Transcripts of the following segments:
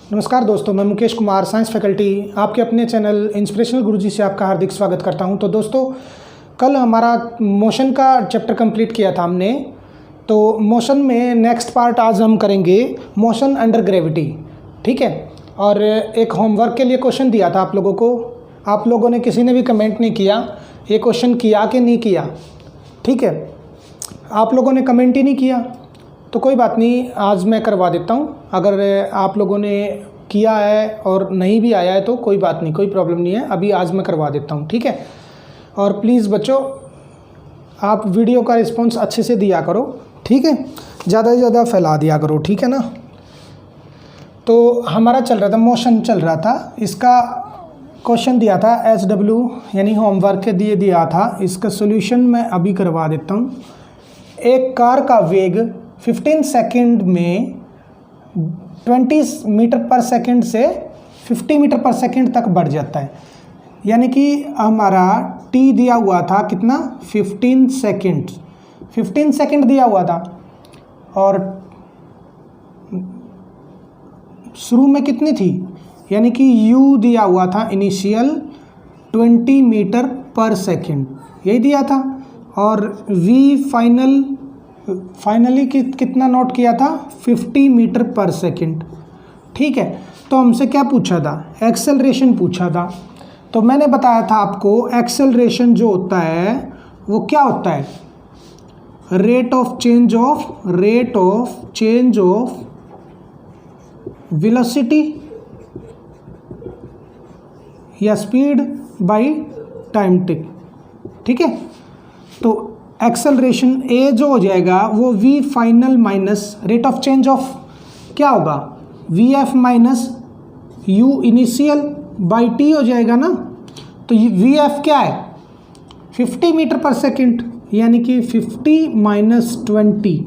नमस्कार दोस्तों, मैं मुकेश कुमार, साइंस फैकल्टी, आपके अपने चैनल इंस्पिरेशनल गुरुजी से आपका हार्दिक स्वागत करता हूं। तो दोस्तों, कल हमारा मोशन का चैप्टर कंप्लीट किया था हमने। तो मोशन में नेक्स्ट पार्ट आज हम करेंगे मोशन अंडर ग्रेविटी, ठीक है। और एक होमवर्क के लिए क्वेश्चन दिया था आप लोगों को। आप लोगों ने किसी ने भी कमेंट नहीं किया ये क्वेश्चन किया कि नहीं किया, ठीक है। आप लोगों ने कमेंट ही नहीं किया तो कोई बात नहीं, आज मैं करवा देता हूँ। अगर आप लोगों ने किया है और नहीं भी आया है तो कोई बात नहीं, कोई प्रॉब्लम नहीं है, अभी आज मैं करवा देता हूँ, ठीक है। और प्लीज़ बच्चों, आप वीडियो का रिस्पॉन्स अच्छे से दिया करो, ठीक है। ज़्यादा से ज़्यादा फैला दिया करो, ठीक है ना। तो हमारा चल रहा था, मोशन चल रहा था। इसका क्वेश्चन दिया था SW यानी होमवर्क के दिया था। इसका सोल्यूशन मैं अभी करवा देता हूँ। एक कार का वेग 15 सेकंड में 20 मीटर पर सेकंड से 50 मीटर पर सेकंड तक बढ़ जाता है। यानी कि हमारा t दिया हुआ था कितना, 15 सेकंड। 15 सेकंड दिया हुआ था और शुरू में कितनी थी, यानी कि u दिया हुआ था इनिशियल 20 मीटर पर सेकंड, यही दिया था। और v फाइनली कितना नोट किया था, 50 मीटर पर सेकंड, ठीक है। तो हमसे क्या पूछा था, एक्सेलरेशन पूछा था। तो मैंने बताया था आपको एक्सेलरेशन जो होता है वो क्या होता है, rate of change of velocity या स्पीड बाय टाइम टिक, ठीक है। तो एक्सेलरेशन ए जो हो जाएगा वो v final minus rate of change of क्या होगा, vf minus u initial by t हो जाएगा ना। तो vf क्या है, 50 मीटर पर सेकंड, यानी कि 50 माइनस 20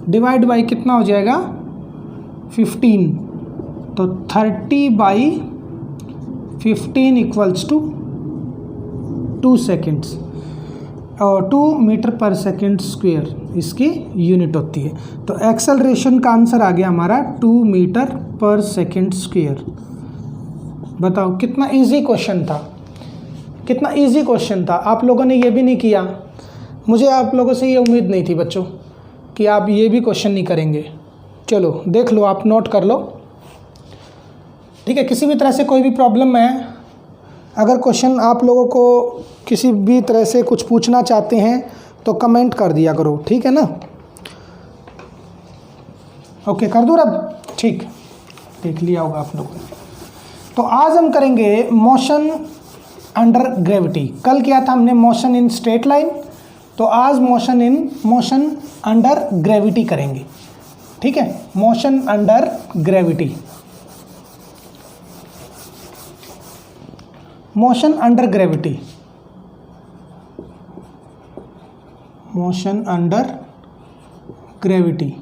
डिवाइड बाई कितना हो जाएगा, 15। तो 30 बाई 15 इक्वल्स टू 2 सेकेंड्स और 2 मीटर पर सेकंड स्क्वायर इसकी यूनिट होती है। तो एक्सेलरेशन का आंसर आ गया हमारा 2 मीटर पर सेकंड स्क्वायर। बताओ कितना इजी क्वेश्चन था, कितना इजी क्वेश्चन था। आप लोगों ने ये भी नहीं किया, मुझे आप लोगों से ये उम्मीद नहीं थी बच्चों कि आप ये भी क्वेश्चन नहीं करेंगे। चलो देख लो, आप नोट कर लो, ठीक है। किसी भी तरह से कोई भी प्रॉब्लम है, अगर क्वेश्चन आप लोगों को किसी भी तरह से कुछ पूछना चाहते हैं तो कमेंट कर दिया करो, ठीक है ना। ओके, कर दूँ अब, ठीक, देख लिया होगा आप लोगों ने। तो आज हम करेंगे मोशन अंडर ग्रेविटी। कल किया था हमने मोशन इन स्ट्रेट लाइन, तो आज मोशन अंडर ग्रेविटी करेंगे, ठीक है। Motion under gravity, motion under gravity, motion under gravity.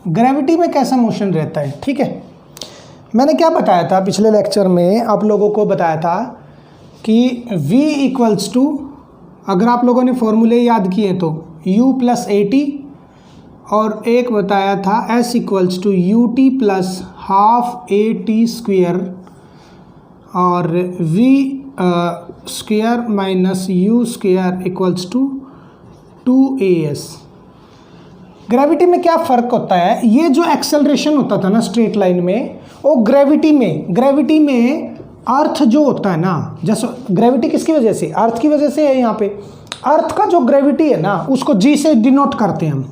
Gravity में कैसा मोशन रहता है, ठीक है। मैंने क्या बताया था पिछले लेक्चर में, आप लोगों को बताया था कि v इक्वल्स टू, अगर आप लोगों ने फॉर्मूले याद किए तो u प्लस AT, और एक बताया था s equals to UT plus half AT square, और v square minus u square equals to 2as। Gravity में क्या फ़र्क होता है, ये जो एक्सेलरेशन होता था ना स्ट्रेट लाइन में, वो ग्रेविटी में अर्थ जो होता है ना, जैसे ग्रेविटी किसकी वजह से, अर्थ की वजह से है। यहाँ पे अर्थ का जो ग्रेविटी है ना उसको g से डिनोट करते हैं हम,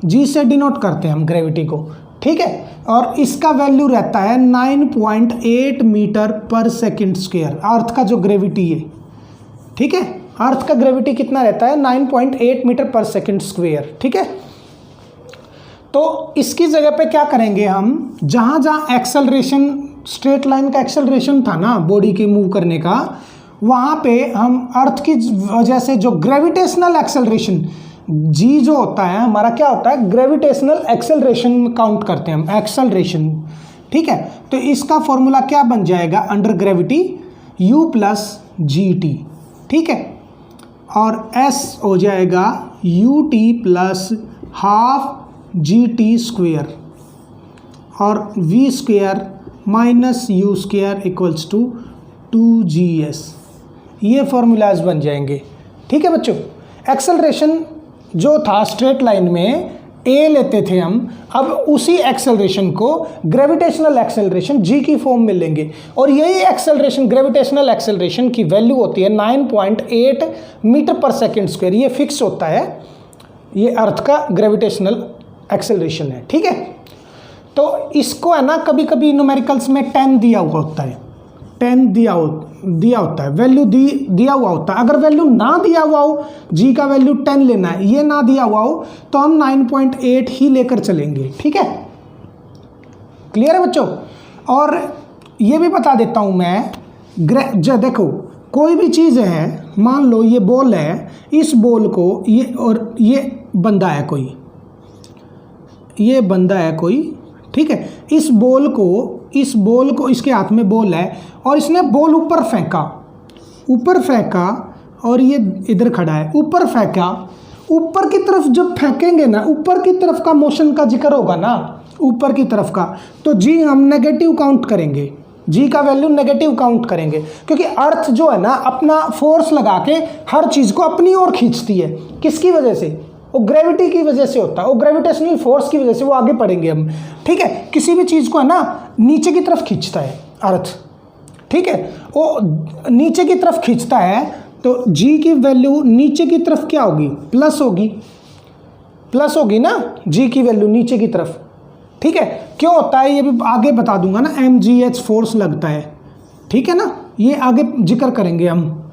g से डिनोट करते हैं हम ग्रेविटी को, ठीक है। और इसका वैल्यू रहता है 9.8 मीटर पर सेकंड स्क्वायर, अर्थ का जो ग्रेविटी है, ठीक है। अर्थ का ग्रेविटी कितना रहता है, 9.8 मीटर पर सेकंड स्क्वायर, ठीक है। तो इसकी जगह पे क्या करेंगे हम, जहाँ जहाँ एक्सेलरेशन स्ट्रेट लाइन का एक्सेलरेशन था ना बॉडी के मूव करने का, वहाँ पे हम अर्थ की वजह से जो ग्रेविटेशनल एक्सेलरेशन g जो होता है हमारा, क्या होता है, ग्रेविटेशनल एक्सेलरेशन काउंट करते हैं हम, एक्सेलरेशन, ठीक है। तो इसका फॉर्मूला क्या बन जाएगा, under gravity u plus GT, ठीक है। और s हो जाएगा ut plus half g t square और v square minus u square equals to 2GS। ये फॉर्मूलाज बन जाएंगे। ठीक है बच्चों, एक्सेलरेशन जो था स्ट्रेट लाइन में ए लेते थे हम, अब उसी एक्सेलरेशन को ग्रेविटेशनल एक्सेलरेशन जी की फॉर्म में लेंगे और यही एक्सेलरेशन ग्रेविटेशनल एक्सेलरेशन की वैल्यू होती है 9.8 मीटर पर सेकेंड स्क्वायर। ये फिक्स होता है, ये अर्थ का ग्रेविटेशनल एक्सेलरेशन है। ठीक है, तो इसको है ना कभी कभी न्यूमेरिकल्स में 10 दिया हुआ होता है, 10 दिया होता है, वैल्यू दिया हुआ होता है। अगर वैल्यू ना दिया हुआ हो, जी का वैल्यू 10 लेना है, ये ना दिया हुआ हो तो हम 9.8 ही लेकर चलेंगे। ठीक है, क्लियर है बच्चों। और ये भी बता देता हूं मैं, देखो कोई भी चीज़ है, मान लो ये बॉल है, इस बॉल को ये और ये बंदा है कोई, ये बंदा है कोई, ठीक है, इस बॉल को इसके हाथ में बॉल है और इसने बॉल ऊपर फेंका और ये इधर खड़ा है, ऊपर फेंका। ऊपर की तरफ जब फेंकेंगे ना, ऊपर की तरफ का मोशन का जिक्र होगा ना, ऊपर की तरफ का, तो जी हम नेगेटिव काउंट करेंगे, जी का वैल्यू नेगेटिव काउंट करेंगे, क्योंकि अर्थ जो है ना अपना फोर्स लगा के हर चीज़ को अपनी ओर खींचती है। किसकी वजह से? वो ग्रेविटी की वजह से होता है, वो ग्रेविटेशनल फोर्स की वजह से, वो आगे पढ़ेंगे हम। ठीक है, किसी भी चीज़ को है ना नीचे की तरफ खींचता है अर्थ। ठीक है, वो नीचे की तरफ खींचता है तो जी की वैल्यू नीचे की तरफ क्या होगी? प्लस होगी ना, जी की वैल्यू नीचे की तरफ। ठीक है, क्यों होता है ये भी आगे बता दूंगा ना, mgh फोर्स लगता है। ठीक है ना, ये आगे जिक्र करेंगे हम।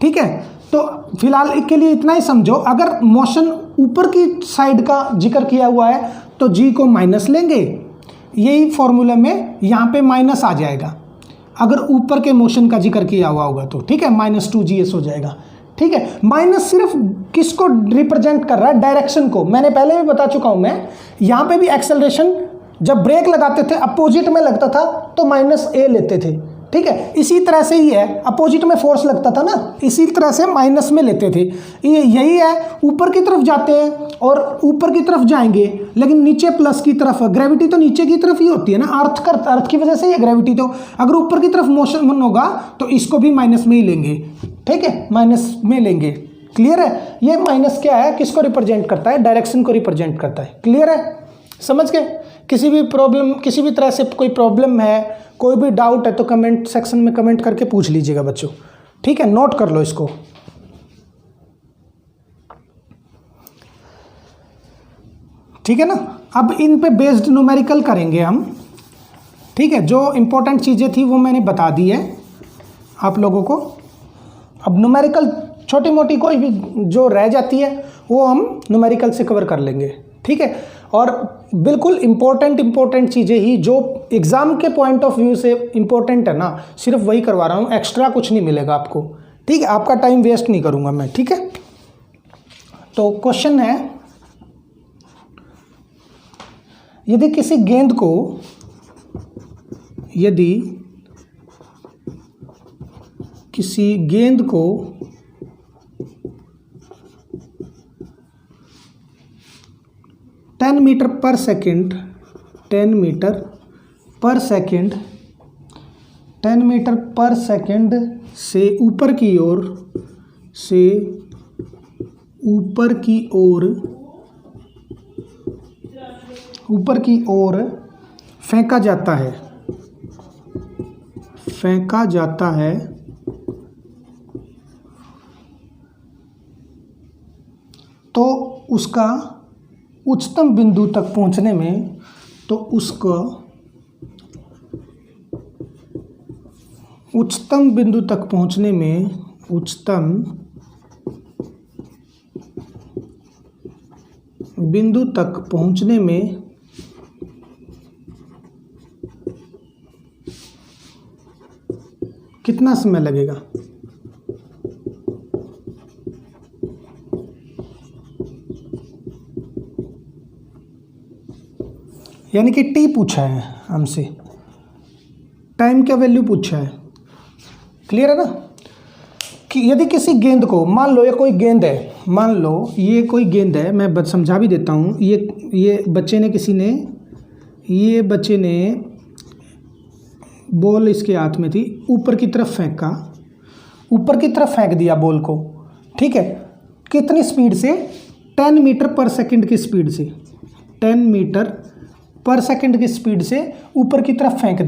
ठीक है, तो फिलहाल इसके लिए इतना ही समझो, अगर मोशन ऊपर की साइड का जिक्र किया हुआ है तो जी को माइनस लेंगे, यही फॉर्मूला में यहाँ पे माइनस आ जाएगा अगर ऊपर के मोशन का जिक्र किया हुआ होगा तो। ठीक है, -2GS हो जाएगा। ठीक है, माइनस सिर्फ किसको रिप्रेजेंट कर रहा है? डायरेक्शन को। मैंने पहले भी बता चुका हूँ मैं, यहाँ पे भी एक्सेलरेशन जब ब्रेक लगाते थे अपोजिट में लगता था तो -a लेते थे। ठीक है, इसी तरह से ही है, अपोजिट में फोर्स लगता था ना, इसी तरह से माइनस में लेते थे। ये यही है, ऊपर की तरफ जाते हैं और ऊपर की तरफ जाएंगे लेकिन नीचे प्लस की तरफ। ग्रेविटी तो नीचे की तरफ ही होती है ना, अर्थ की वजह से ही है ग्रेविटी। तो अगर ऊपर की तरफ मोशन होगा तो इसको भी माइनस में ही लेंगे। ठीक है, माइनस में लेंगे। क्लियर है? ये माइनस क्या है, किसको रिप्रेजेंट करता है? डायरेक्शन को रिप्रेजेंट करता है। क्लियर है? समझ गए? किसी भी तरह से कोई प्रॉब्लम है, कोई भी डाउट है तो कमेंट सेक्शन में कमेंट करके पूछ लीजिएगा बच्चों। ठीक है, नोट कर लो इसको। ठीक है ना, अब इन पे बेस्ड न्यूमेरिकल करेंगे हम। ठीक है, जो इंपॉर्टेंट चीज़ें थी वो मैंने बता दी है आप लोगों को। अब न्यूमेरिकल छोटी मोटी कोई भी जो रह जाती है वो हम न्यूमेरिकल से कवर कर लेंगे। ठीक है, और बिल्कुल इम्पोर्टेंट चीज़ें ही जो एग्ज़ाम के पॉइंट ऑफ व्यू से इम्पोर्टेंट है ना, सिर्फ वही करवा रहा हूँ, एक्स्ट्रा कुछ नहीं मिलेगा आपको। ठीक है, आपका टाइम वेस्ट नहीं करूँगा मैं। ठीक है, तो क्वेश्चन है, यदि किसी गेंद को 10 मीटर पर सेकंड से ऊपर की ओर फेंका जाता है तो उसका उच्चतम बिंदु तक पहुंचने में उच्चतम बिंदु तक पहुंचने में कितना समय लगेगा? यानी कि टी पूछा है हमसे, टाइम का वैल्यू पूछा है। क्लियर है ना? कि यदि किसी गेंद को, मान लो ये कोई गेंद है, मान लो ये कोई गेंद है, मैं समझा भी देता हूँ। ये बच्चे ने बॉल इसके हाथ में थी, ऊपर की तरफ फेंक दिया बॉल को, ठीक है। कितनी स्पीड से? 10 मीटर पर सेकंड की स्पीड से, 10 मीटर पर सेकंड की स्पीड से ऊपर की तरफ फेंक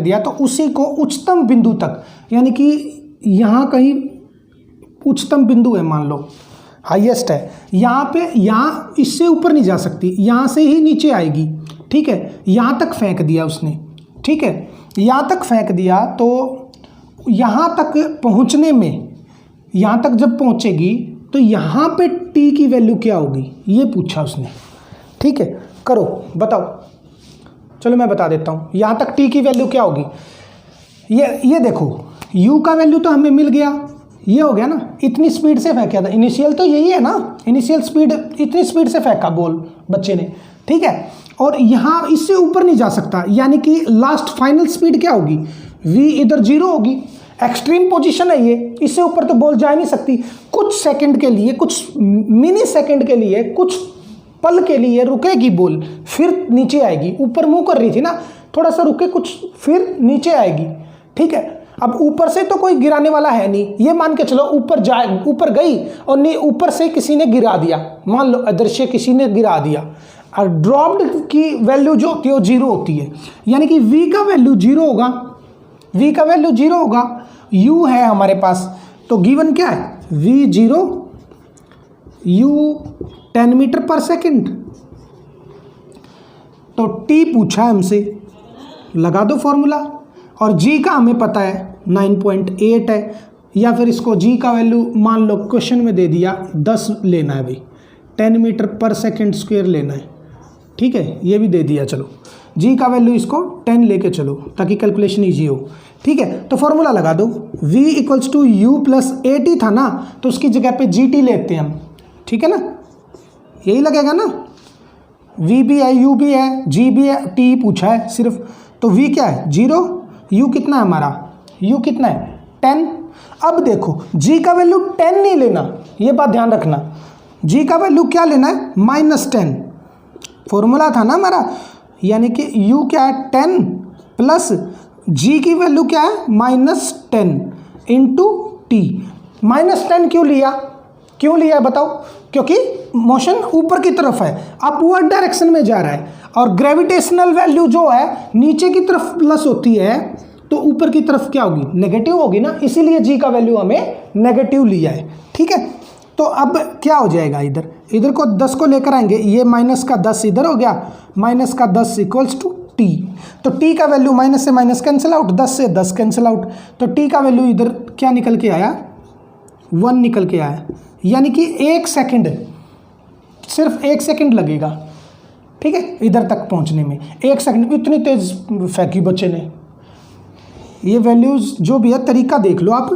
दिया। तो उसी को उच्चतम बिंदु तक, यानी कि यहाँ कहीं उच्चतम बिंदु है, मान लो हाईएस्ट है, यहाँ इससे ऊपर नहीं जा सकती, यहाँ से ही नीचे आएगी, ठीक है। यहाँ तक फेंक दिया उसने, ठीक है, यहाँ तक फेंक दिया। तो यहाँ तक पहुँचने में, यहाँ तक जब पहुँचेगी तो यहाँ पे टी की वैल्यू क्या होगी, ये पूछा उसने, ठीक है। करो, बताओ। चलो मैं बता देता हूँ, यहाँ तक टी की वैल्यू क्या होगी। ये देखो, u का वैल्यू तो हमें मिल गया, ये हो गया ना, इतनी स्पीड से फेंका था। इनिशियल तो यही है ना, इनिशियल स्पीड, इतनी स्पीड से फेंका बॉल बच्चे ने, ठीक है। और यहाँ इससे ऊपर नहीं जा सकता, यानी कि लास्ट फाइनल स्पीड क्या होगी, v इधर 0 होगी। एक्सट्रीम पोजीशन है ये, इससे ऊपर तो बॉल जा नहीं सकती। कुछ सेकंड के लिए, कुछ मिनी सेकंड के लिए, कुछ पल के लिए रुकेगी बॉल, फिर नीचे आएगी। ऊपर मुंह कर रही थी ना, थोड़ा सा रुके कुछ, फिर नीचे आएगी, ठीक है। अब ऊपर से तो कोई गिराने वाला है नहीं, ये मान के चलो ऊपर गई और ऊपर से किसी ने गिरा दिया, मान लो अदृश्य किसी ने गिरा दिया, और ड्रॉप्ड की वैल्यू जो होती है वो 0 होती है, यानी कि v का वैल्यू 0 होगा। u है हमारे पास, तो गिवन क्या है, v0, u 10 मीटर पर सेकंड। तो t पूछा है हमसे, लगा दो फॉर्मूला, और g का हमें पता है 9.8 है, या फिर इसको g का वैल्यू मान लो क्वेश्चन में दे दिया 10 लेना है भाई, 10 मीटर पर सेकंड स्क्वायर लेना है, ठीक है, ये भी दे दिया। चलो g का वैल्यू इसको 10 लेके चलो ताकि कैलकुलेशन ईजी हो, ठीक है। तो फॉर्मूला लगा दो, v equals to u plus a t था ना, तो उसकी जगह पे gt लेते हैं हम, ठीक है ना, यही लगेगा ना। v भी है, u भी है, g भी है, t पूछा है सिर्फ, तो v क्या है 0, u कितना है हमारा, u कितना है 10। अब देखो g का वैल्यू 10 नहीं लेना, ये बात ध्यान रखना, g का वैल्यू क्या लेना है -10, फॉर्मूला था ना हमारा, यानी कि u क्या है 10 प्लस g की वैल्यू क्या है -10 इंटू टी। -10 क्यों लिया बताओ, क्योंकि मोशन ऊपर की तरफ है, अपवर्ड डायरेक्शन में जा रहा है, और ग्रेविटेशनल वैल्यू जो है नीचे की तरफ प्लस होती है, तो ऊपर की तरफ क्या होगी, नेगेटिव होगी ना, इसीलिए g का वैल्यू हमें नेगेटिव लिया है, ठीक है। तो अब क्या हो जाएगा, इधर को 10 को लेकर आएंगे, ये माइनस का 10 इधर हो गया, माइनस का 10 इक्वल्स टू टी। तो टी का वैल्यू माइनस से माइनस कैंसिल आउट, 10 से 10 कैंसिल आउट, तो टी का वैल्यू इधर क्या निकल के आया, 1 निकल के आया, यानी कि 1 सेकंड, सिर्फ 1 सेकंड लगेगा, ठीक है, इधर तक पहुंचने में 1 सेकंड। इतनी तेज फेंकी बच्चे ने, ये वैल्यूज जो भी है तरीका देख लो आप,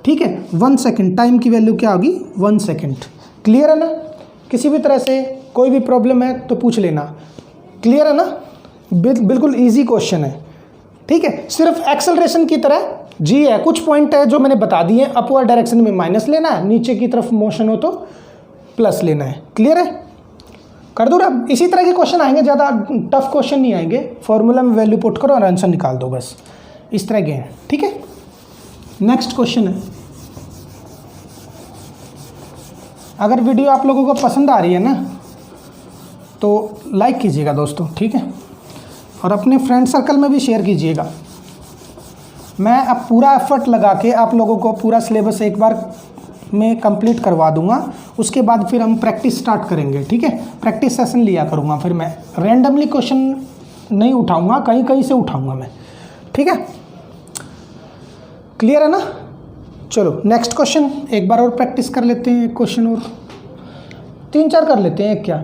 ठीक है। 1 सेकंड, टाइम की वैल्यू क्या होगी 1 सेकंड। क्लियर है ना, किसी भी तरह से कोई भी प्रॉब्लम है तो पूछ लेना, क्लियर है ना, बिल्कुल इजी क्वेश्चन है, ठीक है। सिर्फ एक्सेलरेशन की तरह g है, कुछ पॉइंट है जो मैंने बता दिए, अपवर्ड डायरेक्शन में माइनस लेना है, नीचे की तरफ मोशन हो तो प्लस लेना है, क्लियर है। कर दो ना, इसी तरह के क्वेश्चन आएंगे, ज़्यादा टफ क्वेश्चन नहीं आएंगे, फॉर्मूला में वैल्यू पुट करो और आंसर निकाल दो, बस इस तरह के हैं, ठीक है। नेक्स्ट क्वेश्चन है, अगर वीडियो आप लोगों को पसंद आ रही है ना तो लाइक कीजिएगा दोस्तों, ठीक है, और अपने फ्रेंड सर्कल में भी शेयर कीजिएगा। मैं अब पूरा एफर्ट लगा के आप लोगों को पूरा सिलेबस एक बार में कंप्लीट करवा दूंगा, उसके बाद फिर हम प्रैक्टिस स्टार्ट करेंगे, ठीक है। प्रैक्टिस सेशन लिया करूंगा, फिर मैं रैंडमली क्वेश्चन नहीं उठाऊंगा, कहीं कहीं से उठाऊंगा मैं, ठीक है। क्लियर है ना, चलो नेक्स्ट क्वेश्चन एक बार और प्रैक्टिस कर लेते हैं, एक क्वेश्चन और 3-4 कर लेते हैं, क्या,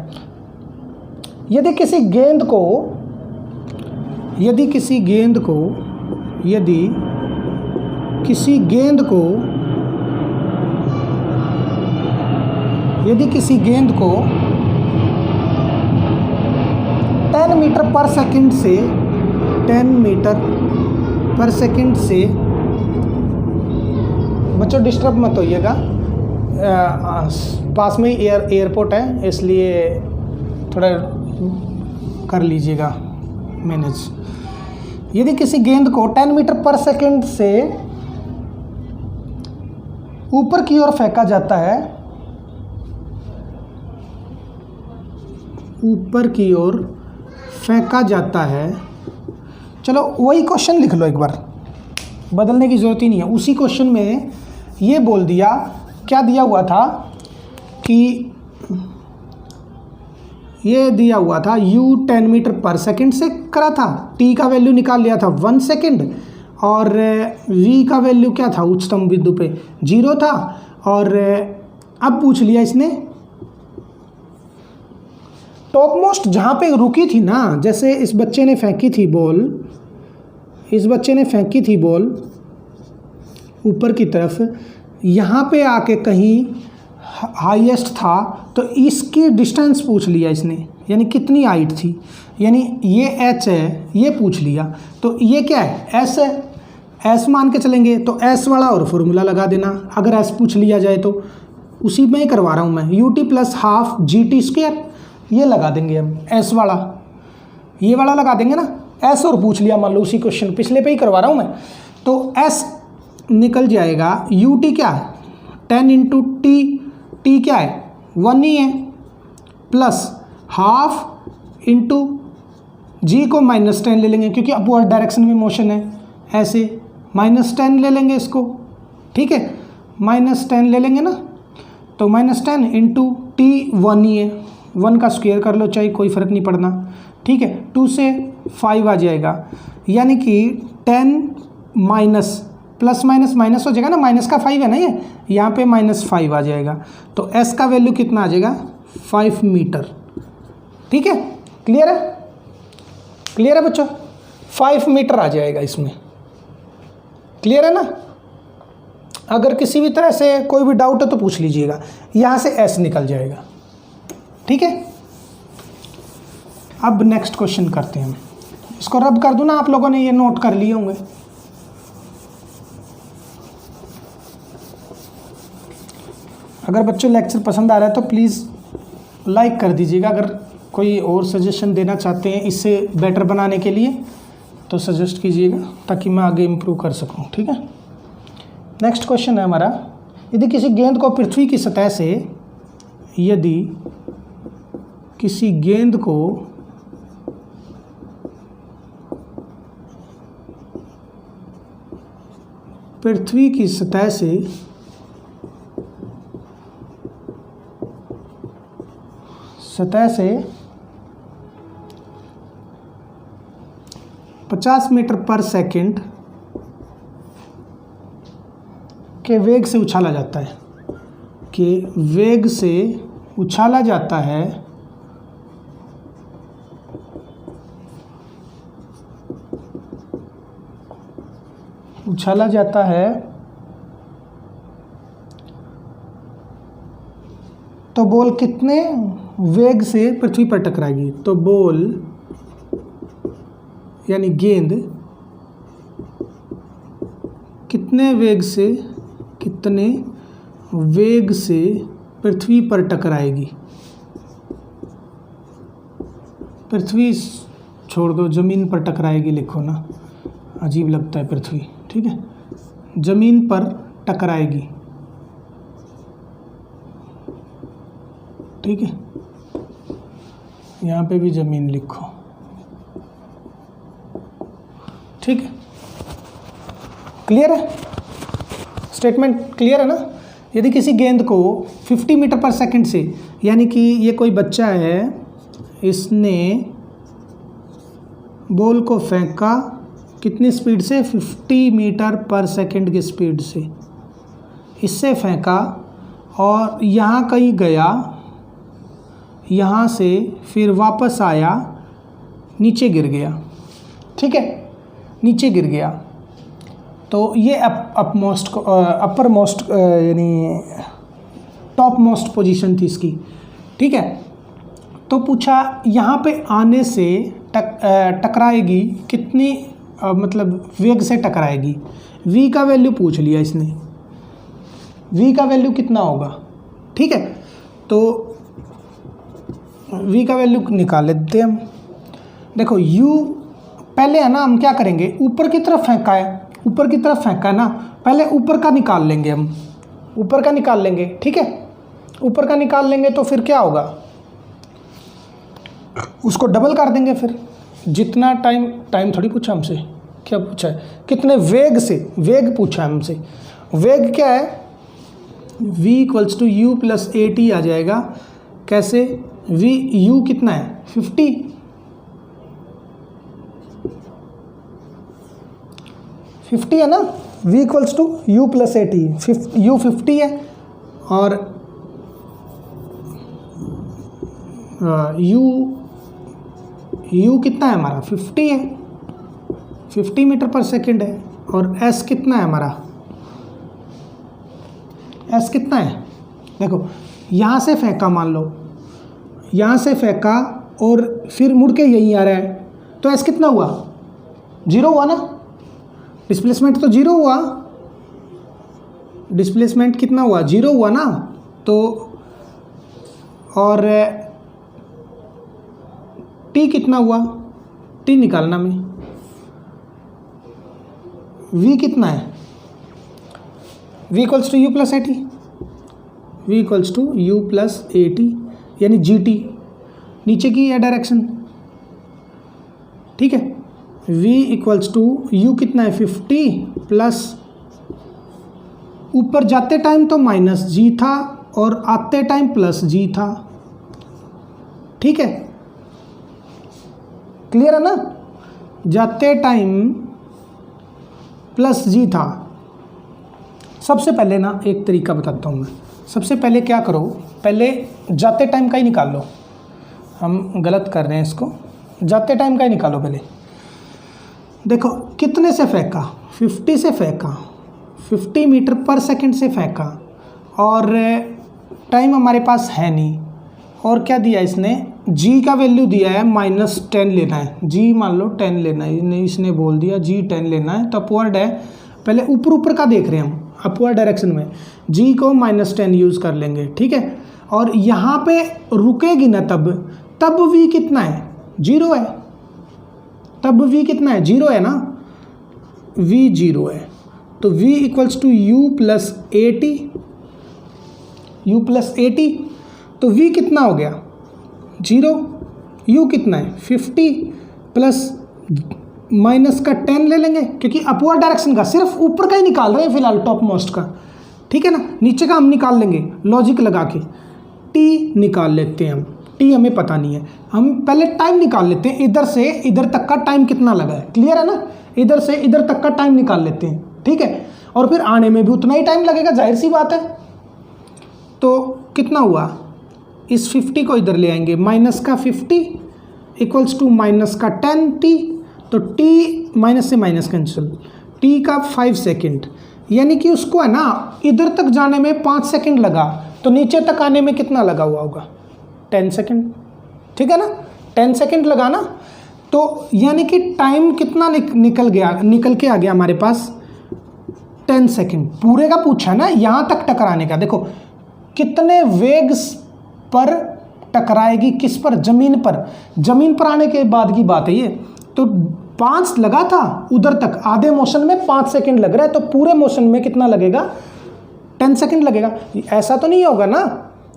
यदि किसी गेंद को यदि किसी गेंद को 10 मीटर पर सेकंड से 10 मीटर पर सेकंड से, बच्चों डिस्टर्ब मत होइएगा, पास में ही एयरपोर्ट है, इसलिए थोड़ा कर लीजिएगा मैनेज। यदि किसी गेंद को 10 मीटर पर सेकंड से ऊपर की ओर फेंका जाता है, ऊपर की ओर फेंका जाता है, चलो वही क्वेश्चन लिख लो एक बार, बदलने की ज़रूरत ही नहीं है। उसी क्वेश्चन में ये बोल दिया, क्या दिया हुआ था कि ये दिया हुआ था u 10 मीटर पर सेकंड से करा था, t का वैल्यू निकाल लिया था 1 सेकंड, और v का वैल्यू क्या था उच्चतम बिंदु पे 0 था, और अब पूछ लिया इसने टॉप मोस्ट जहाँ पे रुकी थी ना, जैसे इस बच्चे ने फेंकी थी बॉल, इस बच्चे ने फेंकी थी बॉल ऊपर की तरफ, यहाँ पे आके कहीं हाईएस्ट था, तो इसकी डिस्टेंस पूछ लिया इसने, यानी कितनी हाइट थी, यानी ये h है, ये पूछ लिया, तो ये क्या है s है, s मान के चलेंगे, तो s वाला और फॉर्मूला लगा देना अगर s पूछ लिया जाए तो। उसी में ही करवा रहा हूँ मैं, ut प्लस हाफ GT², ये लगा देंगे हम s वाला, ये वाला लगा देंगे ना, s और पूछ लिया मान लो, उसी क्वेश्चन पिछले पे ही करवा रहा हूँ मैं, तो s निकल जाएगा, ut क्या है 10 इंटू t क्या है 1 ही है, प्लस हाफ इंटू g को -10 ले लेंगे क्योंकि अपवर्ड डायरेक्शन में मोशन है, ऐसे -10 ले लेंगे इसको, ठीक है, -10 ले लेंगे ना, तो -10 इंटू t 1 ही है, 1 का स्क्वायर कर लो चाहे, कोई फ़र्क नहीं पड़ना, ठीक है, 2 से 5 आ जाएगा, यानी कि 10 माइनस प्लस माइनस माइनस हो जाएगा ना, माइनस का 5 है ना, ये यहाँ पे -5 आ जाएगा, तो s का वैल्यू कितना आ जाएगा 5 मीटर, ठीक है, क्लियर है, क्लियर है बच्चों, 5 मीटर आ जाएगा इसमें, क्लियर है ना। अगर किसी भी तरह से कोई भी डाउट है तो पूछ लीजिएगा, यहाँ से s निकल जाएगा, ठीक है। अब नेक्स्ट क्वेश्चन करते हैं, इसको रब कर दूँ ना, आप लोगों ने ये नोट कर लिए होंगे। अगर बच्चों लेक्चर पसंद आ रहा है तो प्लीज़ लाइक कर दीजिएगा, अगर कोई और सजेशन देना चाहते हैं इससे बेटर बनाने के लिए तो सजेस्ट कीजिएगा, ताकि मैं आगे इम्प्रूव कर सकूं, ठीक है। नेक्स्ट क्वेश्चन है हमारा, यदि किसी गेंद को पृथ्वी की सतह से, यदि किसी गेंद को पृथ्वी की सतह से सतह से 50 मीटर पर सेकंड के वेग से उछाला जाता है, के वेग से उछाला जाता है, उछाला जाता है, तो बॉल कितने वेग से पृथ्वी पर टकराएगी, तो बॉल यानी गेंद कितने वेग से पृथ्वी पर टकराएगी, पृथ्वी छोड़ दो, ज़मीन पर टकराएगी लिखो ना, अजीब लगता है पृथ्वी, ठीक है, ज़मीन पर टकराएगी, ठीक है, यहाँ पे भी ज़मीन लिखो, ठीक है, क्लियर है, स्टेटमेंट क्लियर है ना। यदि किसी गेंद को 50 मीटर पर सेकंड से, यानी कि ये कोई बच्चा है, इसने बॉल को फेंका कितनी स्पीड से, 50 मीटर पर सेकंड की स्पीड से, इससे फेंका और यहाँ कहीं गया, यहाँ से फिर वापस आया, नीचे गिर गया, ठीक है, नीचे गिर गया, तो ये अपर मोस्ट यानी टॉप मोस्ट पोजीशन थी इसकी, ठीक है। तो पूछा यहाँ पे आने से टकराएगी कितनी, मतलब वेग से टकराएगी, v का वैल्यू पूछ लिया इसने, v का वैल्यू कितना होगा, ठीक है, तो v का वैल्यू निकाल लेते हैं हम। देखो u पहले है ना, हम क्या करेंगे, ऊपर की तरफ फेंका है, ऊपर की तरफ फेंका है ना, पहले ऊपर का निकाल लेंगे हम, ऊपर का निकाल लेंगे। ठीक है, ऊपर का निकाल लेंगे तो फिर क्या होगा, उसको डबल कर देंगे। फिर जितना टाइम थोड़ी पूछा हमसे, क्या पूछा है, कितने वेग से, वेग पूछा है हमसे। वेग क्या है, v equals to u plus a t आ जाएगा। कैसे, v u कितना है 50 है ना, v equals to u plus a t, u 50 है और u कितना है हमारा 50 है, 50 मीटर पर सेकेंड है। और s कितना है हमारा, s कितना है, देखो यहाँ से फेंका, मान लो यहाँ से फेंका और फिर मुड़ के यहीं आ रहा है, तो s कितना हुआ, 0 हुआ ना, डिस्प्लेसमेंट तो 0 हुआ, डिस्प्लेसमेंट कितना हुआ, 0 हुआ ना। तो और t कितना हुआ, t निकालना में, v कितना है, v equals to u plus a t, v equals to u plus a t यानी जी टी, नीचे की है डायरेक्शन। ठीक है, v इक्वल्स टू यू कितना है 50 प्लस, ऊपर जाते टाइम तो माइनस जी था और आते टाइम प्लस जी था। ठीक है, क्लियर है ना, जाते टाइम प्लस जी था। सबसे पहले ना एक तरीका बताता हूँ मैं, सबसे पहले क्या करो, पहले जाते टाइम का ही निकाल लो, हम गलत कर रहे हैं इसको, जाते टाइम का ही निकालो पहले। देखो कितने से फेंका, 50 से फेंका, 50 मीटर पर सेकंड से फेंका और टाइम हमारे पास है नहीं। और क्या दिया इसने, g का वैल्यू दिया है -10 लेना है, g मान लो 10 लेना है, इसने बोल दिया g 10 लेना है, तो अपवर्ड है, पहले ऊपर का देख रहे हैं हम, अपवर्ड डायरेक्शन में g को -10 यूज़ कर लेंगे। ठीक है, और यहाँ पे रुकेगी ना तब v कितना है, 0 है, तब v कितना है, 0 है ना, v 0 है, तो v equals to u plus a t, u plus a t, तो v कितना हो गया 0, u कितना है 50 प्लस माइनस का 10 ले लेंगे, क्योंकि अपवर्ड डायरेक्शन का सिर्फ ऊपर का ही निकाल रहे हैं फिलहाल, टॉप मोस्ट का। ठीक है ना, नीचे का हम निकाल लेंगे लॉजिक लगा के, t निकाल लेते हैं हम, t हमें पता नहीं है, हम पहले टाइम निकाल लेते हैं, इधर से इधर तक का टाइम कितना लगा है, क्लियर है ना, इधर से इधर तक का टाइम निकाल लेते हैं। ठीक है, और फिर आने में भी उतना ही टाइम लगेगा, जाहिर सी बात है। तो कितना हुआ, इस 50 को इधर ले आएंगे, माइनस का 50 इक्वल्स टू माइनस का 10t, तो t माइनस से माइनस कैंसिल, t का 5 सेकेंड, यानी कि उसको है ना इधर तक जाने में 5 सेकेंड लगा, तो नीचे तक आने में कितना लगा हुआ होगा, 10 सेकेंड। ठीक है ना, 10 सेकेंड लगा ना, तो यानी कि टाइम कितना निकल के आ गया हमारे पास, 10 सेकेंड। पूरे का पूछा ना, यहाँ तक टकराने का, देखो कितने वेग पर टकराएगी, किस पर, जमीन पर, जमीन पर आने के बाद की बात है ये। तो 5 लगा था उधर तक, आधे मोशन में 5 सेकंड लग रहा है, तो पूरे मोशन में कितना लगेगा, 10 सेकंड लगेगा। ऐसा तो नहीं होगा ना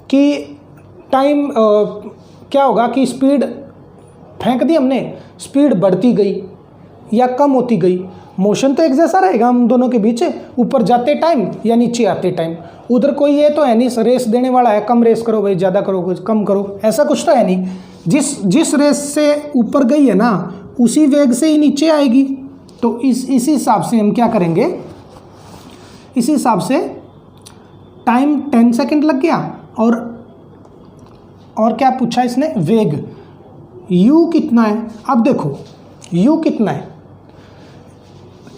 कि टाइम क्या होगा कि स्पीड फेंक दी हमने, स्पीड बढ़ती गई या कम होती गई, मोशन तो एक जैसा रहेगा हम दोनों के बीच, ऊपर जाते टाइम या नीचे आते टाइम। उधर कोई ये तो है नहीं रेस देने वाला है, कम रेस करो भाई, ज़्यादा करो कुछ कम करो, ऐसा कुछ तो है नहीं। जिस रेस से ऊपर गई है ना, उसी वेग से ही नीचे आएगी। तो इसी हिसाब से हम क्या करेंगे, इसी हिसाब से टाइम 10 सेकंड लग गया। और क्या पूछा इसने, वेग, u कितना है। अब देखो u कितना है,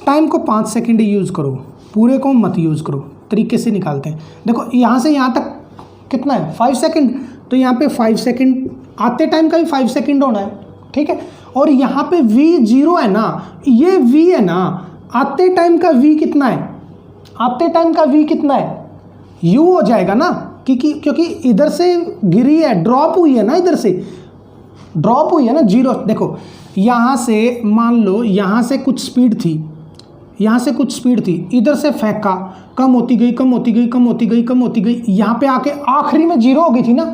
टाइम को 5 सेकंड ही यूज़ करो, पूरे को मत यूज़ करो, तरीके से निकालते हैं। देखो यहाँ से यहाँ तक कितना है, 5 सेकंड, तो यहाँ पे 5 सेकंड, आते टाइम का भी 5 सेकंड होना है। ठीक है, और यहाँ पे v 0 है ना, ये v है ना, आते टाइम का v कितना है, आते टाइम का v कितना है, u हो जाएगा ना, क्योंकि इधर से गिरी है, ड्रॉप हुई है ना, इधर से ड्रॉप हुई है ना, जीरो। देखो यहाँ से मान लो यहाँ से कुछ स्पीड थी, यहाँ से कुछ स्पीड थी, इधर से फेंका, कम होती गई कम होती गई कम होती गई कम होती गई, यहाँ पे आके आखिरी में जीरो हो गई थी ना,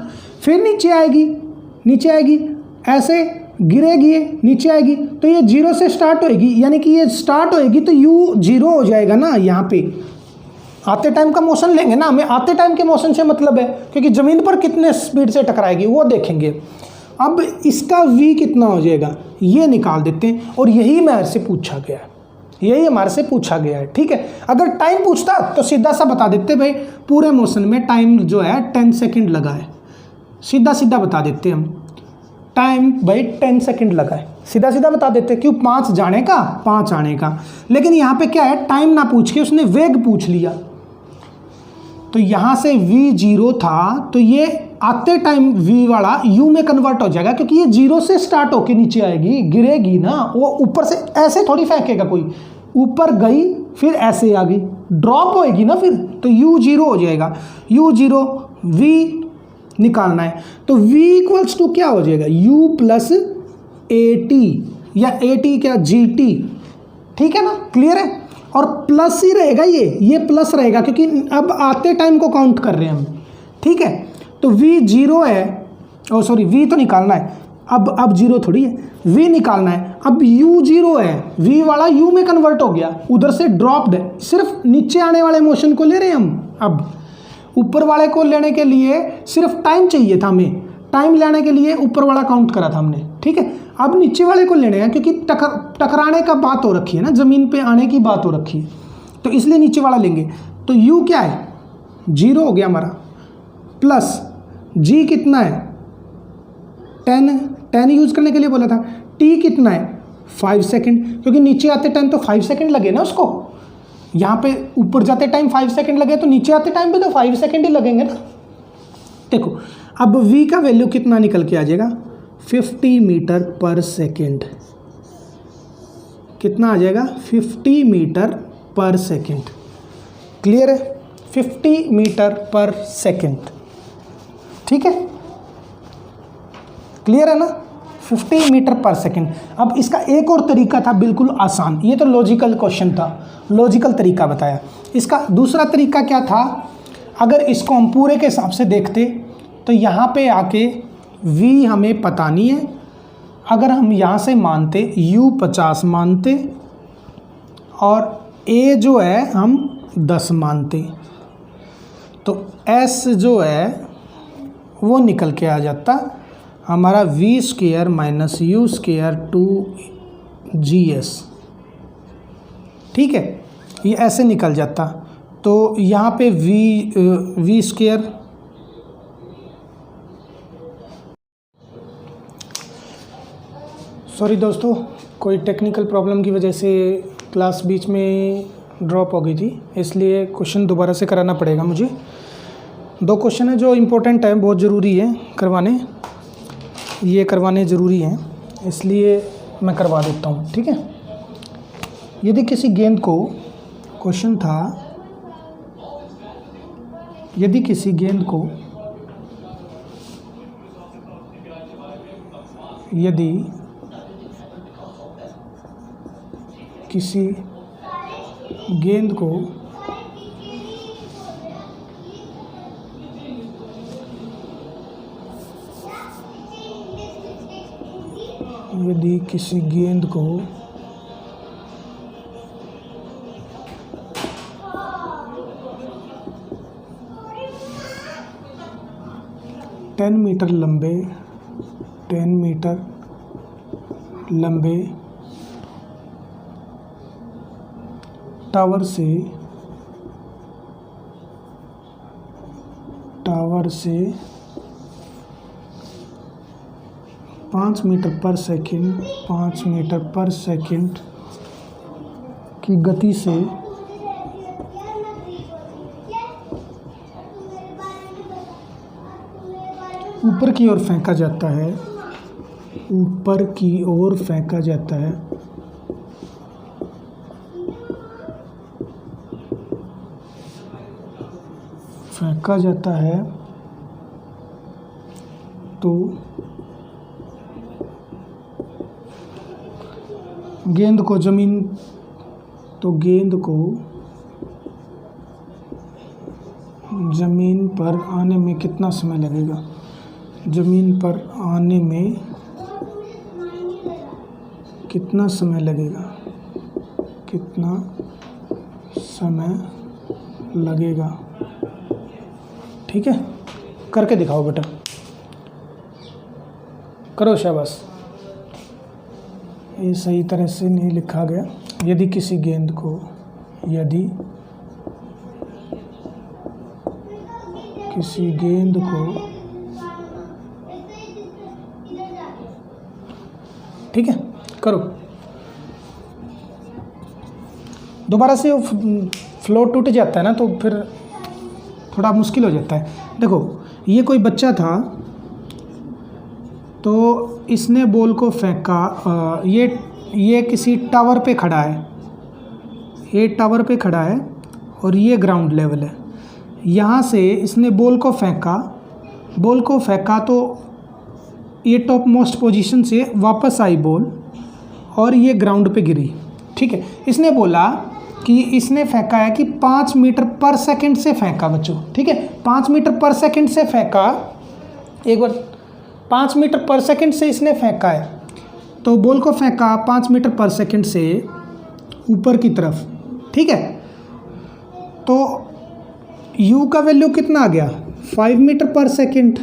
फिर नीचे आएगी, नीचे आएगी, ऐसे गिरेगी, ये नीचे आएगी, तो ये जीरो से स्टार्ट होएगी, यानी कि ये स्टार्ट होएगी तो यू जीरो हो जाएगा ना। यहाँ पे आते टाइम का मोशन लेंगे ना, हमें आते टाइम के मोशन से मतलब है, क्योंकि ज़मीन पर कितने स्पीड से टकराएगी वो देखेंगे। अब इसका v कितना हो जाएगा ये निकाल देते हैं, और यही हमारे से पूछा गया है, यही हमारे से पूछा गया है, ठीक है। अगर टाइम पूछता तो सीधा सा बता देते भाई पूरे मोशन में टाइम जो है 10 सेकंड लगा है, सीधा सीधा बता देते हम, टाइम भाई 10 सेकंड लगा है, सीधा सीधा बता देते। क्यों, 5 जाने का 5 आने का। लेकिन यहाँ पे क्या है, टाइम ना पूछ के उसने वेग पूछ लिया, तो यहाँ से v जीरो था तो ये आते टाइम v वाला u में कन्वर्ट हो जाएगा, क्योंकि ये जीरो से स्टार्ट होके नीचे आएगी, गिरेगी ना, वो ऊपर से ऐसे थोड़ी फेंकेगा कोई, ऊपर गई फिर ऐसे आ गई, ड्रॉप होएगी ना फिर, तो u जीरो हो जाएगा, u जीरो, v निकालना है, तो v इक्वल्स टू क्या हो जाएगा, u प्लस at या at क्या gt, ठीक है ना, क्लियर है। और प्लस ही रहेगा, ये प्लस रहेगा, क्योंकि अब आते टाइम को काउंट कर रहे हैं हम, ठीक है। तो v जीरो है, ओ सॉरी v तो निकालना है, अब जीरो थोड़ी है, v निकालना है। अब u जीरो है, v वाला u में कन्वर्ट हो गया, उधर से ड्रॉप्ड है, सिर्फ नीचे आने वाले मोशन को ले रहे हैं हम। अब ऊपर वाले को लेने के लिए सिर्फ टाइम चाहिए था हमें, टाइम लेने के लिए ऊपर वाला काउंट करा था हमने, ठीक है। अब नीचे वाले को लेने हैं, क्योंकि टकराने का बात हो रखी है ना, ज़मीन पे आने की बात हो रखी है, तो इसलिए नीचे वाला लेंगे। तो u क्या है, जीरो हो गया हमारा, प्लस g कितना है 10 यूज़ करने के लिए बोला था, t कितना है 5 सेकेंड, क्योंकि नीचे आते टाइम तो 5 सेकेंड लगे ना उसको, यहाँ पे ऊपर जाते टाइम 5 सेकेंड लगे, तो नीचे आते टाइम पे तो 5 सेकेंड ही लगेंगे ना। देखो अब v का वैल्यू कितना निकल के आ जाएगा, 50 मीटर पर सेकेंड, कितना आ जाएगा 50 मीटर पर सेकेंड, क्लियर है, 50 मीटर पर सेकेंड, ठीक है, क्लियर है ना, 50 मीटर पर सेकेंड। अब इसका एक और तरीका था बिल्कुल आसान, ये तो लॉजिकल क्वेश्चन था, लॉजिकल तरीका बताया। इसका दूसरा तरीका क्या था, अगर इसको हम पूरे के हिसाब से देखते तो यहाँ पे आके v हमें पता नहीं है, अगर हम यहाँ से मानते u 50 मानते और a जो है हम 10 मानते, तो s जो है वो निकल के आ जाता हमारा v square minus u square 2gs, ठीक है, ये ऐसे निकल जाता। तो यहाँ पे v स्क्वायर, सॉरी दोस्तों, कोई टेक्निकल प्रॉब्लम की वजह से क्लास बीच में ड्रॉप हो गई थी, इसलिए क्वेश्चन दोबारा से कराना पड़ेगा मुझे। 2 क्वेश्चन है जो इम्पोर्टेंट है, बहुत ज़रूरी है करवाने, ये करवाने ज़रूरी हैं, इसलिए मैं करवा देता हूँ, ठीक है। यदि किसी गेंद को, क्वेश्चन था, यदि किसी गेंद को, यदि किसी गेंद को यदि किसी गेंद को टेन मीटर लंबे टावर से 5 मीटर पर सेकंड की गति से ऊपर की ओर फेंका जाता है, फेंका जाता है तो गेंद को ज़मीन पर आने में कितना समय लगेगा? ज़मीन पर आने में कितना समय लगेगा? ठीक है, करके दिखाओ बेटा, करो, शाबाश। ये सही तरह से नहीं लिखा गया। यदि किसी गेंद को ठीक है, करो। दोबारा से फ्लो टूट जाता है ना, तो फिर थोड़ा मुश्किल हो जाता है। देखो, ये कोई बच्चा था तो इसने बॉल को फेंका। ये किसी टावर पे खड़ा है, और ये ग्राउंड लेवल है। यहाँ से इसने बॉल को फेंका तो ये टॉप मोस्ट पोजीशन से वापस आई बॉल और ये ग्राउंड पे गिरी। ठीक है, इसने बोला कि इसने फेंका है कि 5 मीटर पर सेकंड से फेंका बच्चों। ठीक है, 5 मीटर पर सेकंड से फेंका। एक बार 5 मीटर पर सेकंड से इसने फेंका है, तो बॉल को फेंका 5 मीटर पर सेकंड से ऊपर की तरफ। ठीक है, तो u का वैल्यू कितना आ गया? 5 मीटर पर सेकंड।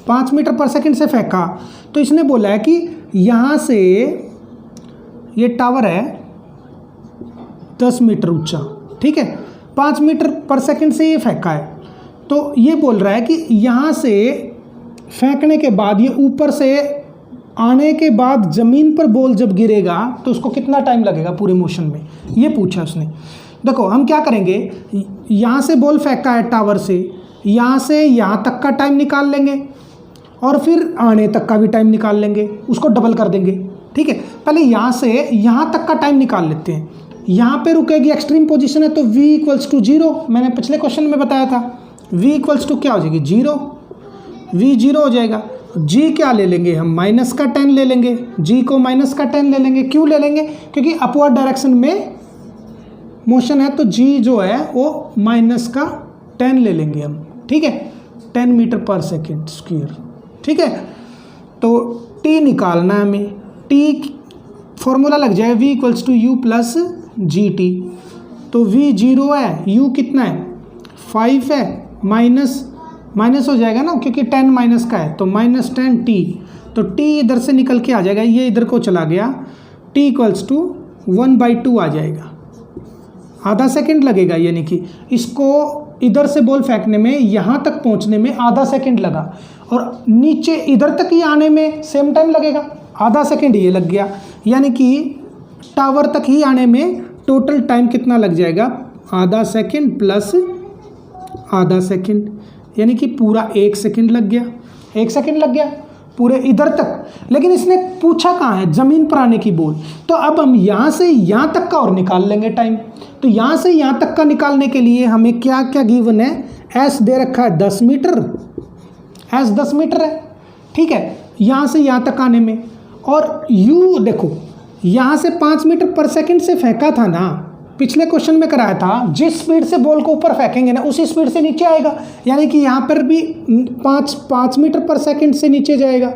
5 मीटर पर सेकंड से फेंका, तो इसने बोला है कि यहाँ से ये टावर है 10 मीटर ऊंचा। ठीक है, 5 मीटर पर सेकंड से ये फेंका है, तो ये बोल रहा है कि यहाँ से फेंकने के बाद ये ऊपर से आने के बाद ज़मीन पर बॉल जब गिरेगा तो उसको कितना टाइम लगेगा पूरे मोशन में, ये पूछा उसने। देखो, हम क्या करेंगे, यहाँ से बॉल फेंका है टावर से यहाँ तक का टाइम निकाल लेंगे और फिर आने तक का भी टाइम निकाल लेंगे, उसको डबल कर देंगे। ठीक है, पहले यहाँ से यहाँ तक का टाइम निकाल लेते हैं। यहाँ पे रुकेगी, एक्सट्रीम पोजीशन है, तो v = 0। मैंने पिछले क्वेश्चन में बताया था v = क्या हो जाएगी? 0। v 0 हो जाएगा। g क्या ले लेंगे हम? -10 ले लेंगे। g को -10 ले लेंगे। क्यों ले लेंगे? क्योंकि अपवर्ड डायरेक्शन में मोशन है, तो g जो है वो -10 ले लेंगे हम। ठीक है, 10 मीटर पर सेकेंड स्क्वायर। ठीक है, तो t निकालना है हमें। t फॉर्मूला लग जाए v = u + gt। तो v 0 है, u कितना है? 5 है, माइनस हो जाएगा ना, क्योंकि 10 माइनस का है, तो -10t। तो t इधर से निकल के आ जाएगा, ये इधर को चला गया, t = 1/2 आ जाएगा। आधा सेकंड लगेगा, यानी कि इसको इधर से बॉल फेंकने में यहाँ तक पहुँचने में आधा सेकंड लगा, और नीचे इधर तक ही आने में सेम टाइम लगेगा, आधा सेकंड ये लग गया। यानी कि टावर तक ही आने में टोटल टाइम कितना लग जाएगा? आधा सेकंड प्लस आधा सेकंड, यानी कि पूरा 1 सेकंड लग गया। 1 सेकंड लग गया पूरे इधर तक। लेकिन इसने पूछा कहाँ है? ज़मीन पर आने की बॉल। तो अब हम यहाँ से यहाँ तक का और निकाल लेंगे टाइम। तो यहाँ से यहाँ तक का निकालने के लिए हमें क्या क्या गिवन है? एस दे रखा है 10 मीटर, एस 10 मीटर है। ठीक है, यहाँ से यहाँ तक आने में, और यू देखो, यहाँ से 5 मीटर पर सेकंड से फेंका था ना, पिछले क्वेश्चन में कराया था। जिस स्पीड से बॉल को ऊपर फेंकेंगे ना, उसी स्पीड से नीचे आएगा। यानी कि यहाँ पर भी 5 मीटर पर सेकंड से नीचे जाएगा,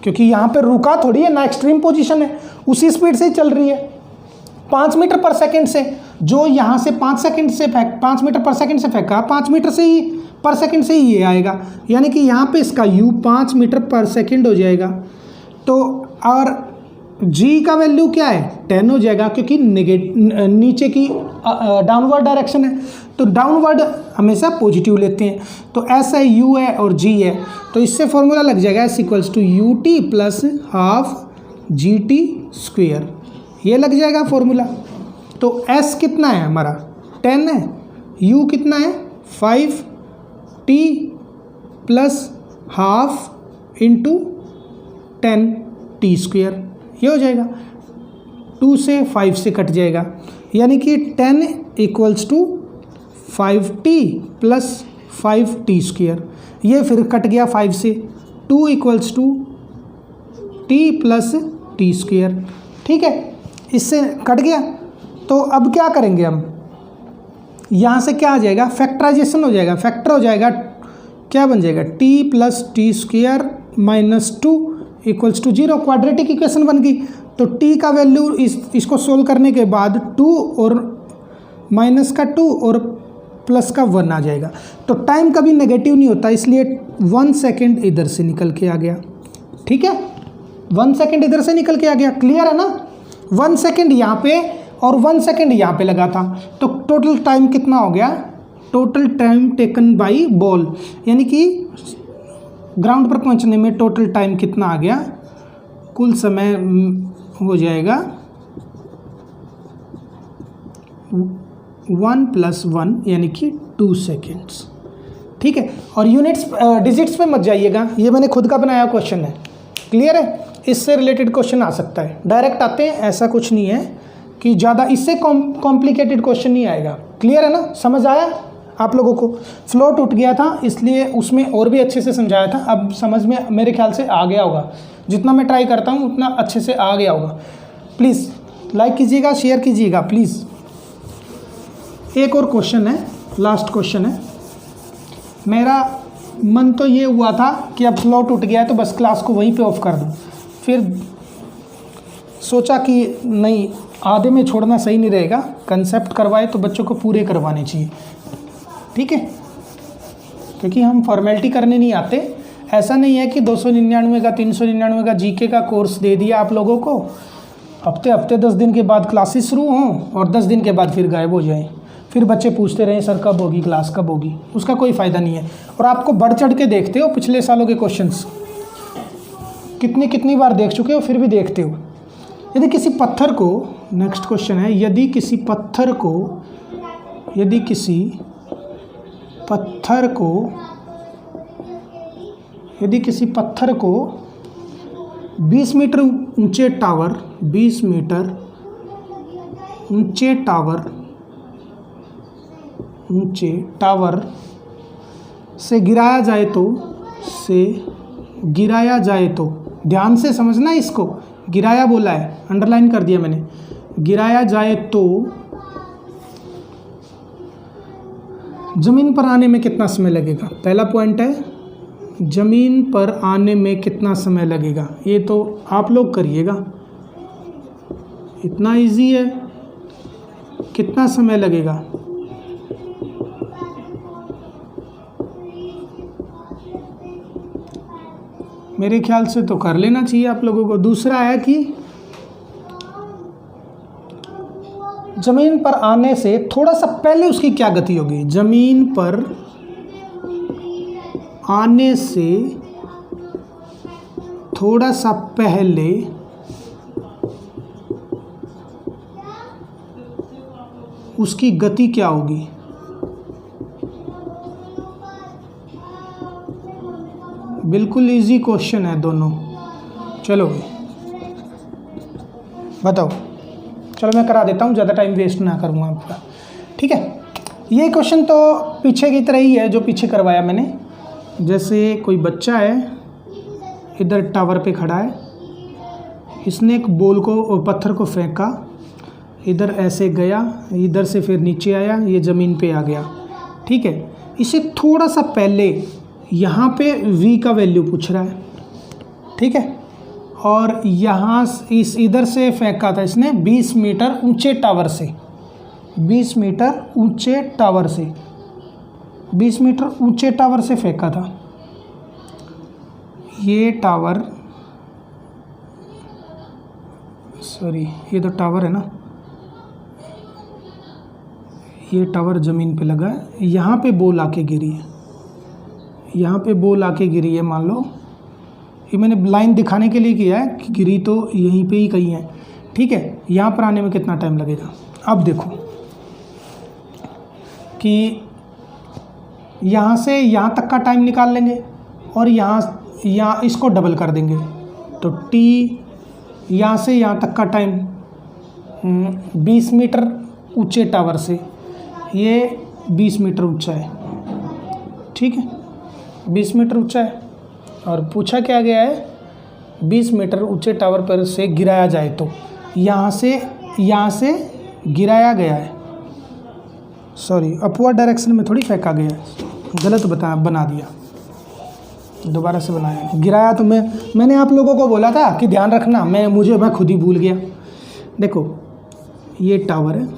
क्योंकि यहाँ पर रुका थोड़ी है ना, एक्सट्रीम पोजीशन है, उसी स्पीड से ही चल रही है 5 मीटर पर सेकंड से। जो यहाँ से 5 मीटर पर सेकंड से फेंका, 5 मीटर से ही पर सेकंड से ही ये आएगा। यानी कि यहाँ पे इसका u 5 मीटर पर सेकंड हो जाएगा। तो और g का वैल्यू क्या है? 10 हो जाएगा, क्योंकि नीचे की डाउनवर्ड डायरेक्शन है, तो डाउनवर्ड हमेशा पॉजिटिव लेते हैं। तो ऐसा u है और g है, तो इससे फॉर्मूला लग जाएगा s = ut + ½ gt²। ये लग जाएगा फॉर्मूला। तो s कितना है हमारा? 10 है। u कितना है? 5t + ½ × 10t²। ये हो जाएगा, 2 से 5 से कट जाएगा, यानी कि 10 = 5t + 5t²। ये फिर कट गया 5 से, 2 = t + t²। ठीक है, इससे कट गया। तो अब क्या करेंगे हम, यहाँ से क्या आ जाएगा, फैक्टराइजेशन हो जाएगा, फैक्टर हो जाएगा, क्या बन जाएगा, t + t² - 2 = 0। क्वाड्रेटिक इक्वेशन बन गई। तो t का वैल्यू इसको सोल्व करने के बाद 2 और -2 और +1 आ जाएगा। तो टाइम कभी नेगेटिव नहीं होता, इसलिए 1 सेकेंड इधर से निकल के आ गया। ठीक है, 1 सेकेंड इधर से निकल के आ गया। क्लियर है ना, 1 सेकेंड यहाँ पे और 1 सेकेंड यहाँ पे लगा था। तो टोटल टाइम कितना हो गया, total time taken by ball, यानी कि ग्राउंड पर पहुँचने में टोटल टाइम कितना आ गया, कुल समय हो जाएगा 1 + 1 यानी कि 2 सेकेंड्स। ठीक है, और यूनिट्स डिजिट्स पे मत जाइएगा, ये मैंने खुद का बनाया क्वेश्चन है। क्लियर है, इससे रिलेटेड क्वेश्चन आ सकता है, डायरेक्ट आते हैं, ऐसा कुछ नहीं है कि ज़्यादा इससे कॉम्प्लिकेटेड क्वेश्चन नहीं आएगा। क्लियर है ना, समझ आया आप लोगों को। फ्लो टूट गया था इसलिए उसमें और भी अच्छे से समझाया था, अब समझ में मेरे ख्याल से आ गया होगा, जितना मैं ट्राई करता हूँ उतना अच्छे से आ गया होगा। प्लीज़ लाइक कीजिएगा, शेयर कीजिएगा प्लीज़। एक और क्वेश्चन है, लास्ट क्वेश्चन है। मेरा मन तो ये हुआ था कि अब फ्लो टूट गया है तो बस क्लास को वहीं पे ऑफ कर दूं, फिर सोचा कि नहीं, आधे में छोड़ना सही नहीं रहेगा, कंसेप्ट करवाए तो बच्चों को पूरे करवाने चाहिए। ठीक है, क्योंकि हम फॉर्मेलिटी करने नहीं आते। ऐसा नहीं है कि 299 का 399 का जीके का कोर्स दे दिया आप लोगों को, हफ्ते हफ्ते 10 दिन के बाद क्लासेस शुरू हों और 10 दिन के बाद फिर गायब हो जाएं, फिर बच्चे पूछते रहे सर कब होगी क्लास, कब होगी। उसका कोई फ़ायदा नहीं है। और आपको बढ़ चढ़ के देखते हो, पिछले सालों के क्वेश्चंस कितनी बार देख चुके हो, फिर भी देखते हो। यदि किसी पत्थर को, नेक्स्ट क्वेश्चन है, यदि किसी पत्थर को 20 मीटर ऊंचे टावर से गिराया जाए तो ध्यान से समझना इसको, गिराया बोला है, अंडरलाइन कर दिया मैंने, गिराया जाए तो ज़मीन पर आने में कितना समय लगेगा। पहला पॉइंट है, ज़मीन पर आने में कितना समय लगेगा, ये तो आप लोग करिएगा, इतना इजी है। कितना समय लगेगा, मेरे ख्याल से तो कर लेना चाहिए आप लोगों को। दूसरा है कि ज़मीन पर आने से थोड़ा सा पहले उसकी क्या गति होगी। ज़मीन पर आने से थोड़ा सा पहले उसकी गति क्या होगी। बिल्कुल इजी क्वेश्चन है दोनों। चलो बताओ, चलो मैं करा देता हूँ, ज़्यादा टाइम वेस्ट ना करूँगा आपका। ठीक है, ये क्वेश्चन तो पीछे की तरह ही है जो पीछे करवाया मैंने। जैसे कोई बच्चा है, इधर टावर पे खड़ा है, इसने एक बॉल को, पत्थर को फेंका, इधर ऐसे गया, इधर से फिर नीचे आया, ये ज़मीन पे आ गया। ठीक है, इसे थोड़ा सा पहले यहाँ पे v का वैल्यू पूछ रहा है। ठीक है, और यहाँ इस इधर से फेंका था इसने 20 मीटर ऊंचे टावर से, 20 मीटर ऊंचे टावर से, 20 मीटर ऊंचे टावर से फेंका था। ये टावर, सॉरी ये तो टावर है ना, ये टावर ज़मीन पे लगा है, यहाँ पे बॉल आके गिरी है, यहाँ पे बॉल आके गिरी है। मान लो ये मैंने लाइन दिखाने के लिए किया है कि गिरी तो यहीं पे ही कहीं है। ठीक है, यहाँ पर आने में कितना टाइम लगेगा। अब देखो कि यहाँ से यहाँ तक का टाइम निकाल लेंगे और यहाँ इसको डबल कर देंगे तो t, यहाँ से यहाँ तक का टाइम 20 मीटर ऊंचे टावर से, ये 20 मीटर ऊंचा है, ठीक है, 20 मीटर ऊंचा है और पूछा क्या गया है, 20 मीटर ऊंचे टावर पर से गिराया जाए तो यहाँ से गिराया गया है, सॉरी अपवर्ड डायरेक्शन में थोड़ी फेंका गया है, गलत बना दिया, दोबारा से बनाया। गिराया तो मैंने आप लोगों को बोला था कि ध्यान रखना, मैं खुद ही भूल गया। देखो ये टावर है,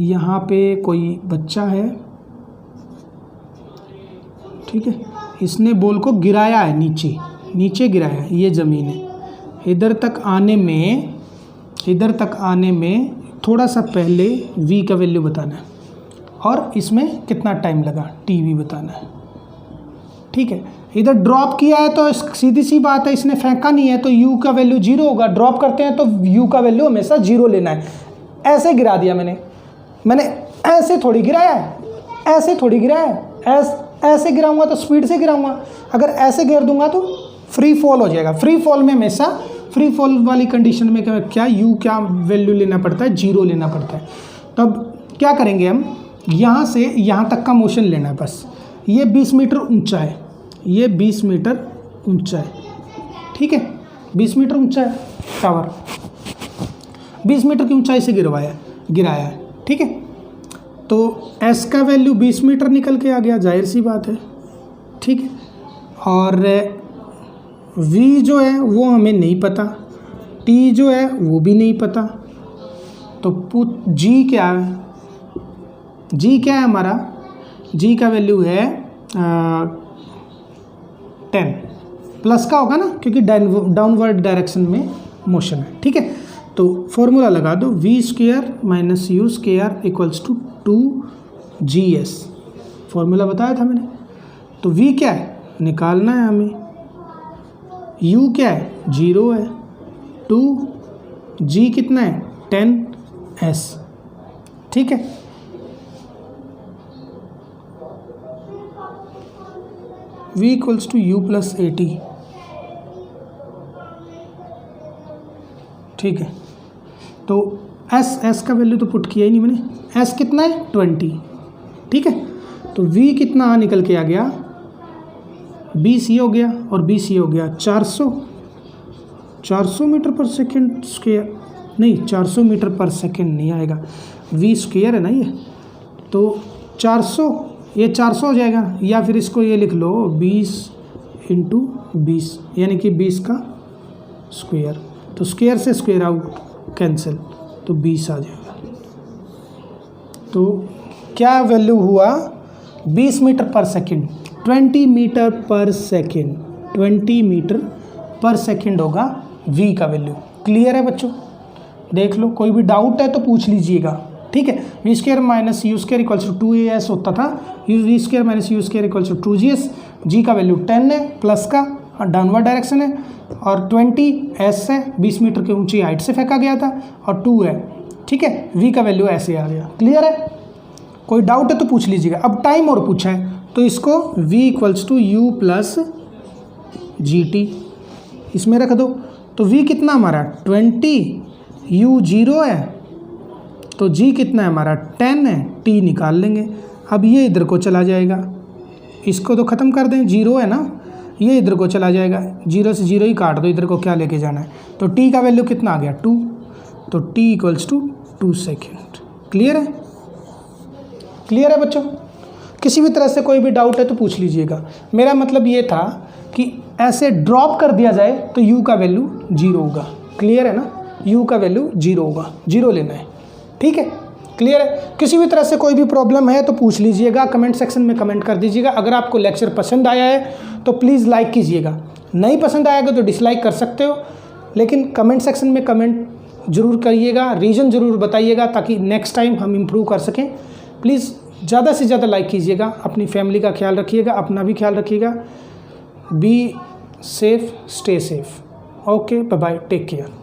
यहाँ पे कोई बच्चा है, ठीक है, इसने बॉल को गिराया है, नीचे गिराया है, ये ज़मीन है। इधर तक आने में थोड़ा सा पहले v का वैल्यू बताना है और इसमें कितना टाइम लगा t भी बताना है, ठीक है। इधर ड्रॉप किया है तो सीधी सी बात है, इसने फेंका नहीं है तो u का वैल्यू 0 होगा। ड्रॉप करते हैं तो u का वैल्यू हमेशा 0 लेना है। ऐसे गिरा दिया मैंने ऐसे थोड़ी गिराया है, ऐसे गिराऊंगा तो स्पीड से गिराऊंगा, अगर ऐसे गिर दूंगा तो फ्री फॉल हो जाएगा। फ्री फॉल में हमेशा फ्री फॉल वाली कंडीशन में क्या क्या वैल्यू लेना पड़ता है, 0 लेना पड़ता है। तब क्या करेंगे हम, यहाँ से यहाँ तक का मोशन लेना है बस। ये 20 मीटर ऊंचा है, ये 20 मीटर ऊंचा है, ठीक है, 20 मीटर ऊंचा है टावर, 20 मीटर की ऊंचाई से गिराया है, ठीक है। तो s का वैल्यू 20 मीटर निकल के आ गया, जाहिर सी बात है, ठीक है। और v जो है वो हमें नहीं पता, t जो है वो भी नहीं पता, तो g क्या है, g क्या है हमारा, g का वैल्यू है 10 प्लस का होगा ना, क्योंकि डाउनवर्ड डायरेक्शन में मोशन है, ठीक है। तो फॉर्मूला लगा दो, v² - u² = 2gs, फॉर्मूला बताया था मैंने। तो v क्या है निकालना है हमें, u क्या है 0 है, 2g कितना है 10s, ठीक है। v = u + at, ठीक है। तो s का वैल्यू तो पुट किया ही नहीं मैंने, s कितना है 20, ठीक है। तो v कितना निकल के आ गया, 20 ये हो गया और 20 ये हो गया, 400 मीटर पर सेकेंड स्क्वायर, नहीं 400 मीटर पर सेकेंड नहीं आएगा, v² है ना ये, तो 400 ये 400 हो जाएगा, या फिर इसको ये लिख लो 20 × 20 यानी कि 20 का स्क्वायर, तो स्क्वायर से स्क्वायर आउट कैंसिल, तो 20 आ जाएगा। तो क्या वैल्यू हुआ, 20 मीटर पर सेकेंड, 20 मीटर पर सेकेंड, 20 मीटर पर सेकेंड होगा v का वैल्यू। क्लियर है बच्चों, देख लो, कोई भी डाउट है तो पूछ लीजिएगा, ठीक है। v² - u² = 2as होता था, v² - u² = 2gs, g का वैल्यू 10 है, प्लस का डाउनवर्ड डायरेक्शन है, और 20s है, 20 मीटर की ऊंची हाइट से फेंका गया था, और 2 है, ठीक है। v का वैल्यू ऐसे आ गया। क्लियर है, कोई डाउट है तो पूछ लीजिएगा। अब टाइम और पूछा है तो इसको v = u + gt इसमें रख दो, तो v कितना हमारा 20, u 0 है, तो g कितना है हमारा 10 है, t निकाल लेंगे। अब ये इधर को चला जाएगा, इसको तो ख़त्म कर दें, 0 है ना, ये इधर को चला जाएगा, 0 से 0 ही काट दो, इधर को क्या लेके जाना है, तो t का वैल्यू कितना आ गया 2, तो t = 2 सेकेंड। क्लियर है, क्लियर है बच्चों। किसी भी तरह से कोई भी डाउट है तो पूछ लीजिएगा। मेरा मतलब ये था कि ऐसे ड्रॉप कर दिया जाए तो u का वैल्यू 0 होगा। क्लियर है ना, u का वैल्यू 0 होगा, 0 लेना है, ठीक है। क्लियर है, किसी भी तरह से कोई भी प्रॉब्लम है तो पूछ लीजिएगा, कमेंट सेक्शन में कमेंट कर दीजिएगा। अगर आपको लेक्चर पसंद आया है तो प्लीज़ लाइक कीजिएगा, नहीं पसंद आएगा तो डिसलाइक कर सकते हो, लेकिन कमेंट सेक्शन में कमेंट ज़रूर करिएगा, रीज़न ज़रूर बताइएगा, ताकि नेक्स्ट टाइम हम इम्प्रूव कर सकें। प्लीज़ ज़्यादा से ज़्यादा लाइक कीजिएगा, अपनी फैमिली का ख्याल रखिएगा, अपना भी ख्याल रखिएगा। Be safe, stay safe. Okay, bye bye, take care.